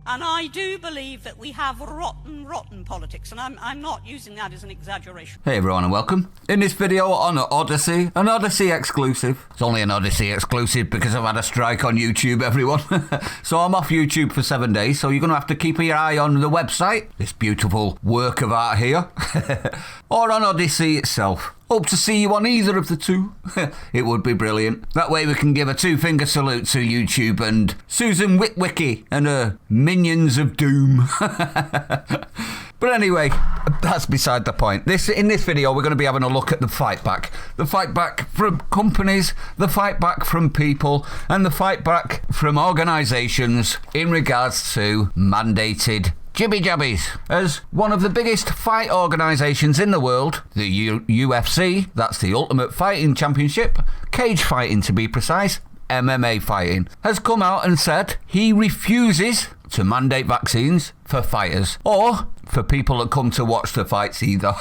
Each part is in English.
And I do believe that we have rotten politics, and I'm not using that as an exaggeration. Hey everyone and welcome. In this video on Odysee, an Odysee exclusive. It's only an Odysee exclusive because I've had a strike on YouTube, everyone. So I'm off YouTube for 7 days, so you're going to have to keep your eye on the website, this beautiful work of art here, or on Odysee itself. Hope to see you on either of the two. It would be brilliant. That way we can give a two-finger salute to YouTube and Susan Witwicky and her minions of doom. But anyway, that's beside the point. In this video, we're going to be having a look at the fight back. The fight back from companies, the fight back from people, and the fight back from organisations in regards to mandated jibby-jabbies. As one of the biggest fight organisations in the world, the UFC, that's the Ultimate Fighting Championship, cage fighting to be precise, MMA fighting, has come out and said he refuses to mandate vaccines for fighters or for people that come to watch the fights either.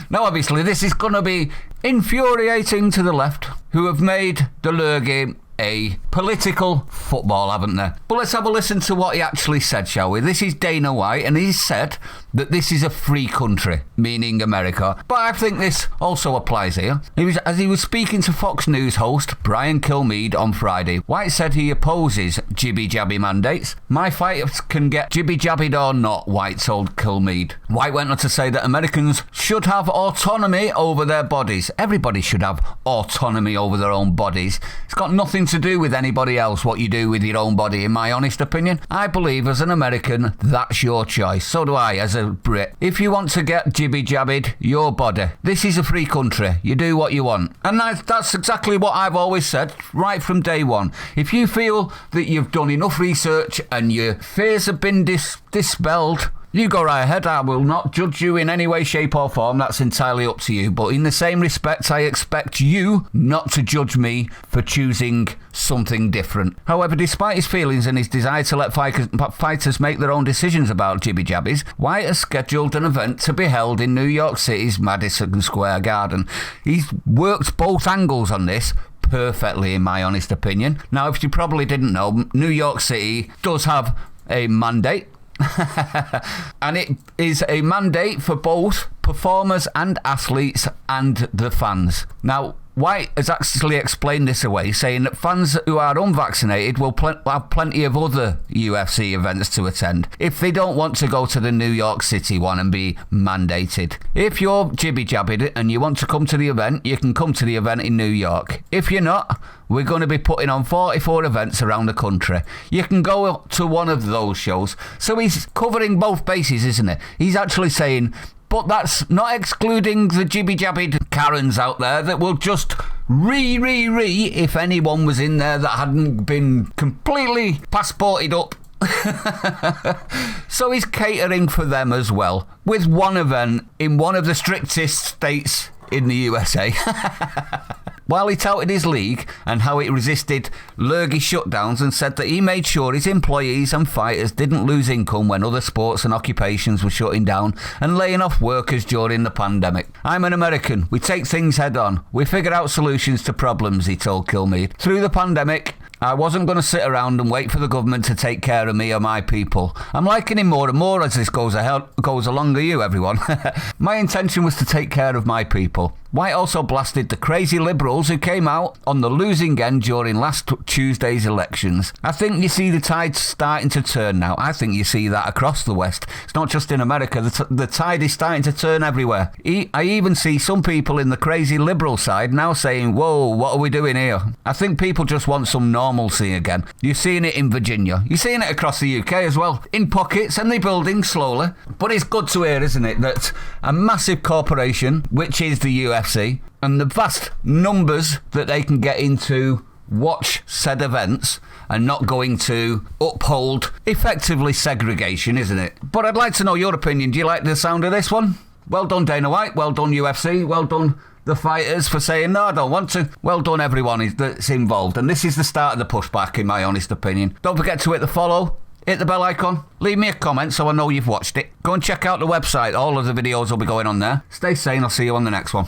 Now obviously this is going to be infuriating to the left, who have made the lure game a political football, haven't they? But let's have a listen to what he actually said, shall we? This is Dana White, and he said that this is a free country, meaning America. But I think this also applies here. As he was speaking to Fox News host Brian Kilmeade on Friday, White said he opposes jibby-jabby mandates. My fighters can get jibby-jabbied or not, White told Kilmeade. White went on to say that Americans should have autonomy over their bodies. Everybody should have autonomy over their own bodies. It's got nothing to do with anybody else what you do with your own body, in my honest opinion. I believe as an American that's your choice. So do I as a Brit. If you want to get jibby-jabbied, your body. This is a free country. You do what you want. And that's exactly what I've always said right from day one. If you feel that you've done enough research and your fears have been dispelled, you go right ahead. I will not judge you in any way, shape or form. That's entirely up to you. But in the same respect, I expect you not to judge me for choosing something different. However, despite his feelings and his desire to let fighters make their own decisions about jibby-jabbies, White has scheduled an event to be held in New York City's Madison Square Garden. He's worked both angles on this perfectly, in my honest opinion. Now, if you probably didn't know, New York City does have a mandate. And it is a mandate for both performers and athletes and the fans. Now, White has actually explained this away, saying that fans who are unvaccinated will have plenty of other UFC events to attend if they don't want to go to the New York City one and be mandated. If you're jibby-jabbied and you want to come to the event, you can come to the event in New York. If you're not, we're going to be putting on 44 events around the country. You can go to one of those shows. So he's covering both bases, isn't it? He's actually saying, but that's not excluding the jibby-jabbied Karens out there that will just if anyone was in there that hadn't been completely passported up. So he's catering for them as well, with one event in one of the strictest states in the USA. While he touted his league and how it resisted lurgy shutdowns and said that he made sure his employees and fighters didn't lose income when other sports and occupations were shutting down and laying off workers during the pandemic. I'm an American. We take things head on. We figure out solutions to problems, he told Kilmeade. Through the pandemic, I wasn't going to sit around and wait for the government to take care of me or my people. I'm liking him more and more as this goes along to you, everyone. My intention was to take care of my people. White also blasted the crazy liberals who came out on the losing end during last Tuesday's elections. I think you see the tide starting to turn now. I think you see that across the West. It's not just in America. The tide is starting to turn everywhere. I even see some people in the crazy liberal side now saying, whoa, what are we doing here? I think people just want some normalcy again. You're seeing it in Virginia. You're seeing it across the UK as well. In pockets, and they're building slowly. But it's good to hear, isn't it, that a massive corporation, which is the UFC, and the vast numbers that they can get into watch said events and not going to uphold effectively segregation, isn't it? But I'd like to know your opinion. Do you like the sound of this one? Well done, Dana White. Well done, UFC. Well done, the fighters, for saying, no, I don't want to. Well done, everyone that's involved. And this is the start of the pushback, in my honest opinion. Don't forget to hit the follow. Hit the bell icon, leave me a comment so I know you've watched it. Go and check out the website, all of the videos will be going on there. Stay sane, I'll see you on the next one.